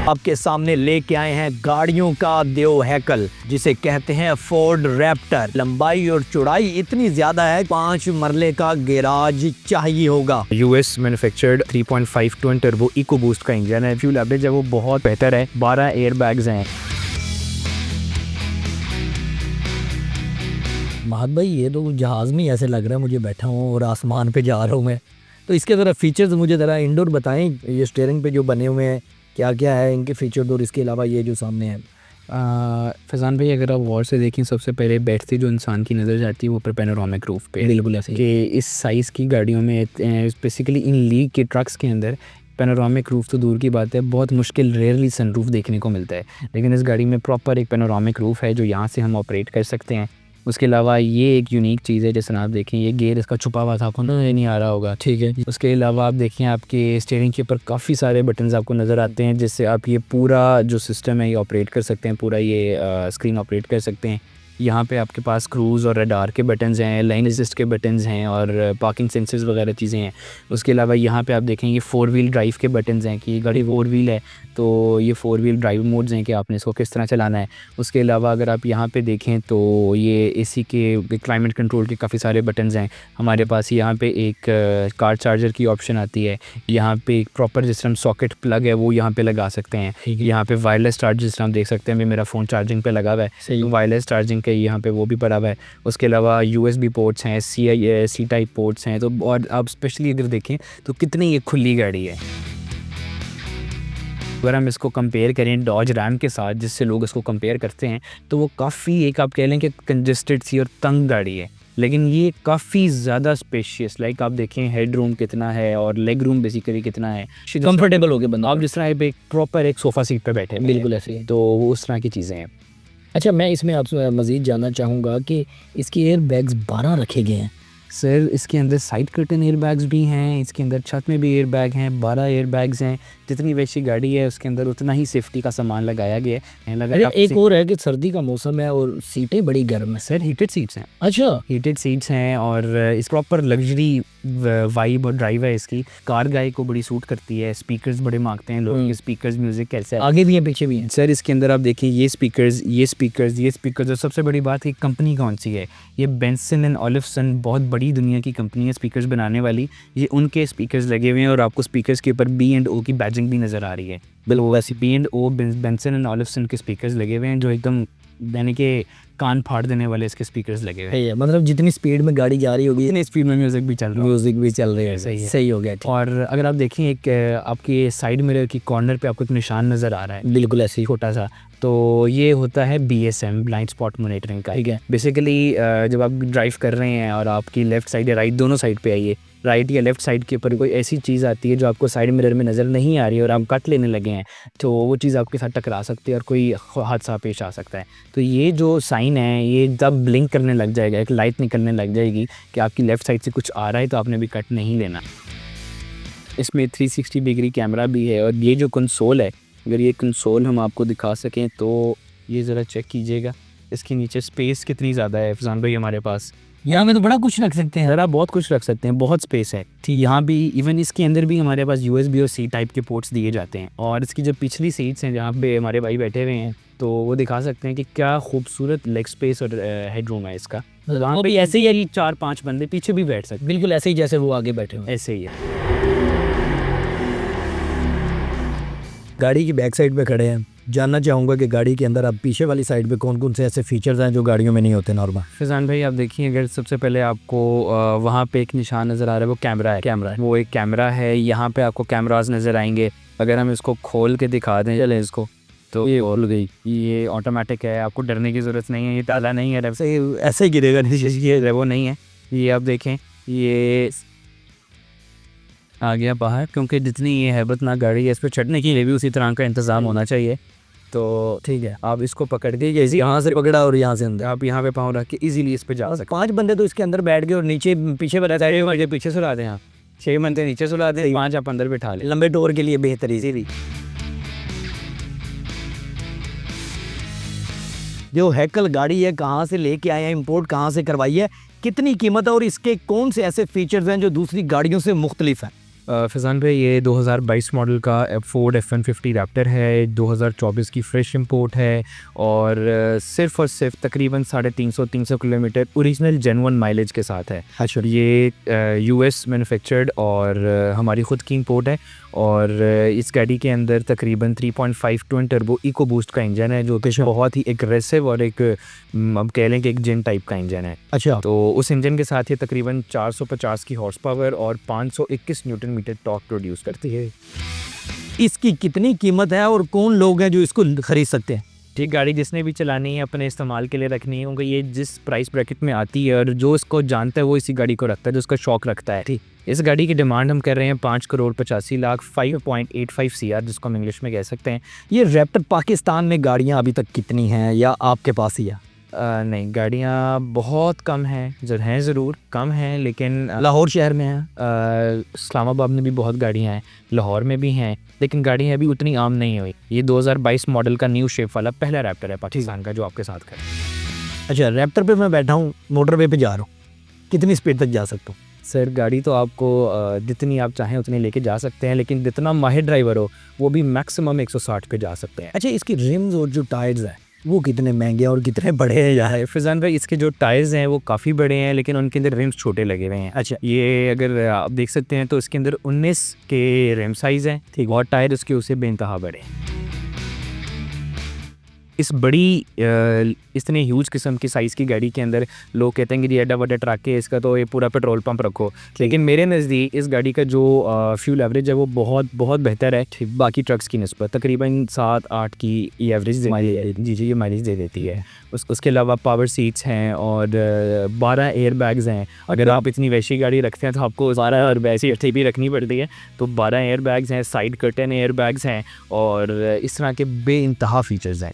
आपके सामने लेके आए हैं गाड़ियों का देव हैकल, जिसे कहते हैं फोर्ड रैप्टर। लंबाई और चौड़ाई इतनी ज्यादा है, 5 मरले का गैराज चाहिए होगा। US manufactured 3.5 twin turbo eco boost का इंजन है। फ्यूल एवरेज है वो बहुत बेहतर है। 12 एयर बैग्स हैं। महत भाई, ये तो जहाज़ में ऐसे लग रहा है मुझे बैठा हूँ और आसमान पे जा रहा हूँ मैं। तो इसके ज़रा फीचर्स मुझे ज़रा इंडोर बताएं। ये स्टीयरिंग पे जो बने हुए हैं क्या क्या है इनके फीचर्स, और इसके अलावा ये जो सामने है। फैज़ान भाई, अगर आप गौर से देखें, सबसे पहले बैठती जो इंसान की नज़र जाती है वो पैनोरामिक रूफ पे। बिल्कुल ऐसे कि इस साइज़ की गाड़ियों में स्पेसिकली इन लीग के ट्रक्स के अंदर पैनोरामिक रूफ तो दूर की बात है, बहुत मुश्किल रेयरली सनरूफ देखने को मिलता है। लेकिन इस गाड़ी में प्रॉपर एक पैनोरामिक रूफ है जो यहाँ से हम ऑपरेट कर सकते हैं। उसके अलावा ये एक यूनिक चीज़ है, जैसे आप देखें ये गेयर इसका छुपा हुआ था, आपको नहीं आ रहा होगा, ठीक है। उसके अलावा आप देखें आपके स्टीयरिंग के ऊपर काफ़ी सारे बटन्स आपको नज़र आते हैं, जिससे आप ये पूरा जो सिस्टम है ये ऑपरेट कर सकते हैं, पूरा ये स्क्रीन ऑपरेट कर सकते हैं। यहाँ पे आपके पास क्रूज़ और रडार के बटन्स हैं, लाइन असिस्ट के बटन्स हैं और पार्किंग सेंसर्स वगैरह चीज़ें हैं। उसके अलावा यहाँ पे आप देखें ये 4 व्हील ड्राइव के बटन्स हैं कि गाड़ी 4 व्हील है तो ये 4 व्हील ड्राइव मोड्स हैं कि आपने इसको किस तरह चलाना है। उसके अलावा अगर आप यहाँ पे देखें तो ये एसी के क्लाइमेट कंट्रोल के काफ़ी सारे बटन्स हैं हमारे पास। यहाँ पे एक कार चार्जर की ऑप्शन आती है। यहाँ पे एक प्रॉपर जिस तरह सॉकेट प्लग है वो यहाँ पे लगा सकते हैं। यहाँ पे वायरलेस चार्ज जिस तरह आप देख सकते हैं, मेरा फ़ोन चार्जिंग पे लगा हुआ है, वायरलेस चार्जिंग के यहाँ पे वो भी पड़ा हुआ है। उसके अलावा USB पोर्ट्स हैं, C टाइप पोर्ट्स हैं। तो और आप स्पेशली अगर देखें तो कितनी ये खुली गाड़ी है। अगर हम इसको कंपेयर करें डॉज रैम के साथ, जिससे लोग इसको कंपेयर करते हैं, तो वो काफ़ी एक आप कह लें कि कंजेस्टेड सी और तंग गाड़ी है। लेकिन ये काफ़ी ज़्यादा स्पेशियस, लाइक आप देखें हेड रूम कितना है और लेग रूम बेसिकली कितना है, कंफर्टेबल हो गया बंदा। आप जिस तरह एक प्रॉपर एक सोफ़ा सीट पे बैठे हैं, बिल्कुल ऐसे ही, तो वो उस तरह की चीज़ें हैं। अच्छा, मैं इसमें आपसे मज़ीद जानना चाहूँगा कि इसके एयर बैग्स 12 रखे गए हैं। सर, इसके अंदर साइड कर्टन एयर बैग्स भी हैं, इसके अंदर छत में भी एयर बैग हैं, 12 एयर बैग्स हैं। जितनी वैसी गाड़ी है उसके अंदर उतना ही सेफ्टी का सामान लगाया गया है। एक और है कि सर्दी का मौसम है और सीटें बड़ी गर्म है। सर, हीटेड सीट्स हैं। अच्छा, हीटेड सीट्स हैं और इस प्रॉपर लग्जरी वाइब और ड्राइव है इसकी। कार गाय को बड़ी सूट करती है। स्पीकर्स बड़े मांगते हैं लोग, स्पीकर्स म्यूजिक कैसे है। आगे भी है पीछे भी है। सर, इसके अंदर आप देखिए ये स्पीकर्स और सबसे बड़ी बात है कंपनी कौन सी है, ये बेंसन एंड ओलिफ्सन, बहुत बड़ी दुनिया की कंपनी है स्पीकर्स बनाने वाली। ये उनके स्पीकर्स लगे हुए हैं और आपको स्पीकर्स के ऊपर B&O की बैजिंग भी नज़र आ रही है। बिल्कुल वैसे B&O बेंसन एंड ओलिफ्सन के स्पीकर्स लगे हुए हैं जो एकदम यानी कि कान फाड़ देने वाले इसके स्पीकर्स लगे हुए हैं। मतलब जितनी स्पीड में गाड़ी जा रही होगी इतनी स्पीड में म्यूज़िक भी चल रहा है। सही हो गया। और अगर आप देखें एक आपकी साइड मिरर की कॉर्नर पे आपको एक निशान नज़र आ रहा है, बिल्कुल ऐसे ही छोटा सा, तो ये होता है BSM, ब्लाइंड स्पॉट मॉनिटरिंग का। ठीक है। बेसिकली जब आप ड्राइव कर रहे हैं और आपकी लेफ़्ट साइड या राइट, दोनों साइड पे आइए, राइट या लेफ़्ट साइड के ऊपर कोई ऐसी चीज़ आती है जो आपको साइड मिरर में नज़र नहीं आ रही है और आप कट लेने लगे हैं, तो वो चीज़ आपके साथ टकरा सकती है और कोई हादसा पेश आ सकता है। तो ये जो साइन है ये जब ब्लिंक करने लग जाएगा, एक लाइट निकलने लग जाएगी कि आपकी लेफ़्ट साइड से कुछ आ रहा है, तो आपने भी कट नहीं लेना। इसमें 360 डिग्री कैमरा भी है। और ये जो कंसोल है, अगर ये कंसोल हम आपको दिखा सकें तो ये ज़रा चेक कीजिएगा, इसके नीचे स्पेस कितनी ज़्यादा है फैज़ान भाई हमारे पास। यहाँ में तो बड़ा कुछ रख सकते हैं। ज़रा बहुत कुछ रख सकते हैं, बहुत स्पेस है। ठीक, यहाँ भी इवन इसके अंदर भी हमारे पास USB और C टाइप के पोर्ट्स दिए जाते हैं। और इसकी जो पिछली सीट्स हैं जहाँ पे हमारे भाई बैठे हुए हैं, तो वो दिखा सकते हैं कि क्या खूबसूरत लेग स्पेस और हेड रूम है इसका। वहाँ पे ऐसे ही 4-5 बंदे पीछे भी बैठ सकते हैं, बिल्कुल ऐसे ही जैसे वो आगे बैठे हुए, ऐसे ही है। गाड़ी की बैक साइड पे खड़े हैं। जानना चाहूँगा कि गाड़ी के अंदर अब पीछे वाली साइड पे कौन कौन से ऐसे फीचर्स हैं जो गाड़ियों में नहीं होते नॉर्मल। फैज़ान भाई, आप देखिए, अगर सबसे पहले आपको वहाँ पे एक निशान नज़र आ रहा है, वो कैमरा है। वो एक कैमरा है। यहाँ पे आपको कैमरास नज़र आएंगे। अगर हम इसको खोल के दिखा दें, चले इसको, तो ये खोल गई, ये ऑटोमेटिक है, आपको डरने की ज़रूरत नहीं है। ये ताला नहीं है, ऐसे ही गिरेगा, ये वो नहीं है। ये आप देखें, ये आ गया बाहर, क्योंकि जितनी ये हैबत ना गाड़ी है, इस पर चढ़ने के लिए भी उसी तरह का इंतज़ाम होना चाहिए। तो ठीक है, आप इसको पकड़ के यहाँ से पकड़ा और यहाँ से अंदर, आप यहाँ पे पाँव रख के इजीली इस पे जा सकते। 5 बंदे तो इसके अंदर बैठ गए और नीचे पीछे पीछे सुला दें, आप 6 बंदे नीचे सुला दें, 5 आप अंदर बैठा लें, लंबे टूर के लिए बेहतर इजीली। जो हैकल गाड़ी है कहाँ से लेके आए हैं, इंपोर्ट कहाँ से करवाई है, कितनी कीमत है और इसके कौन से ऐसे फीचर्स हैं जो दूसरी गाड़ियों से मुख्तलिफ हैं। फैज़ान भाई ये 2022 मॉडल का फोर्ड F-150 रैप्टर है, 2024 की फ्रेश इंपोर्ट है और सिर्फ़ और सिर्फ तकरीबन 350 किलोमीटर ओरिजिनल जेन्युइन माइलेज के साथ है। अच्छा, ये यूएस मैन्युफैक्चर्ड और हमारी ख़ुद की इंपोर्ट है और इस गाड़ी के अंदर तकरीबन 3.5 ट्विन टर्बो इको बूस्ट का इंजन है जो कि बहुत ही एग्रेसिव और एक अब कह लें कि एक जेन टाइप का इंजन है। अच्छा, तो उस इंजन के साथ ये तकरीबन 450 की हॉर्स पावर और 521 न्यूटन मीटर टॉर्क प्रोड्यूस करती है। इसकी कितनी कीमत है और कौन लोग हैं जो इसको खरीद सकते हैं? ठीक, गाड़ी जिसने भी चलानी है अपने इस्तेमाल के लिए रखनी है उनको ये जिस प्राइस ब्रैकेट में आती है और जो इसको जानता है वो इसी गाड़ी को रखता है, जो उसका शौक रखता है। ठीक, इस गाड़ी की डिमांड हम कर रहे हैं 5,85,00,000 5.85 CR जिसको हम इंग्लिश में कह सकते हैं। ये रैप्टर पाकिस्तान में गाड़ियाँ अभी तक कितनी हैं या आपके पास ही है? नहीं, गाड़ियाँ बहुत कम हैं, जो हैं ज़रूर कम हैं, लेकिन लाहौर शहर में है? इस्लामाबाद में भी बहुत गाड़ियाँ हैं, लाहौर में भी हैं, लेकिन गाड़ियाँ अभी उतनी आम नहीं हुई। ये 2022 मॉडल का न्यू शेप वाला पहला रैप्टर है पाकिस्तान का जो आपके साथ खड़ा है। अच्छा, रैप्टर पे मैं बैठा हूँ, मोटरवे पे जा रहा हूँ, कितनी स्पीड तक जा सकता हूँ? सर गाड़ी तो आपको जितनी आप चाहें उतनी लेके जा सकते हैं, लेकिन जितना माहिर ड्राइवर हो वो भी मैक्सिमम 160 पे जा सकते हैं। अच्छा, इसकी रिम्स और जो टायर्स हैं वो कितने महंगे और कितने बड़े हैं या है? फैज़ान भाई इसके जो टायर्स हैं वो काफ़ी बड़े हैं लेकिन उनके अंदर रिम्स छोटे लगे हुए हैं। अच्छा, ये अगर आप देख सकते हैं तो इसके अंदर 19 के रिम साइज़ हैं, ठीक, और टायर उसके उससे बेइंतहा बड़े हैं। इस बड़ी इतने ह्यूज किस्म की साइज़ की गाड़ी के अंदर लोग कहते हैं कि जी एडा वड्डा ट्रक है इसका, तो ये पूरा पेट्रोल पंप रखो, लेकिन मेरे नज़दीक इस गाड़ी का जो फ्यूल एवरेज है वो बहुत बहुत बेहतर है बाकी ट्रक्स की निस्बत। तकरीबन 7-8 की ये एवरेज ये माइलेज दे देती है। उसके अलावा पावर सीट्स हैं और 12 एयर बैग्स हैं। अगर आप इतनी वैसी गाड़ी रखते हैं तो आपको 12 और वैसी अच्छी भी रखनी पड़ती है, तो 12 एयर बैग्स हैं, साइड कर्टन एयर बैग्स हैं और इस तरह के बेइंतहा फीचर्स हैं।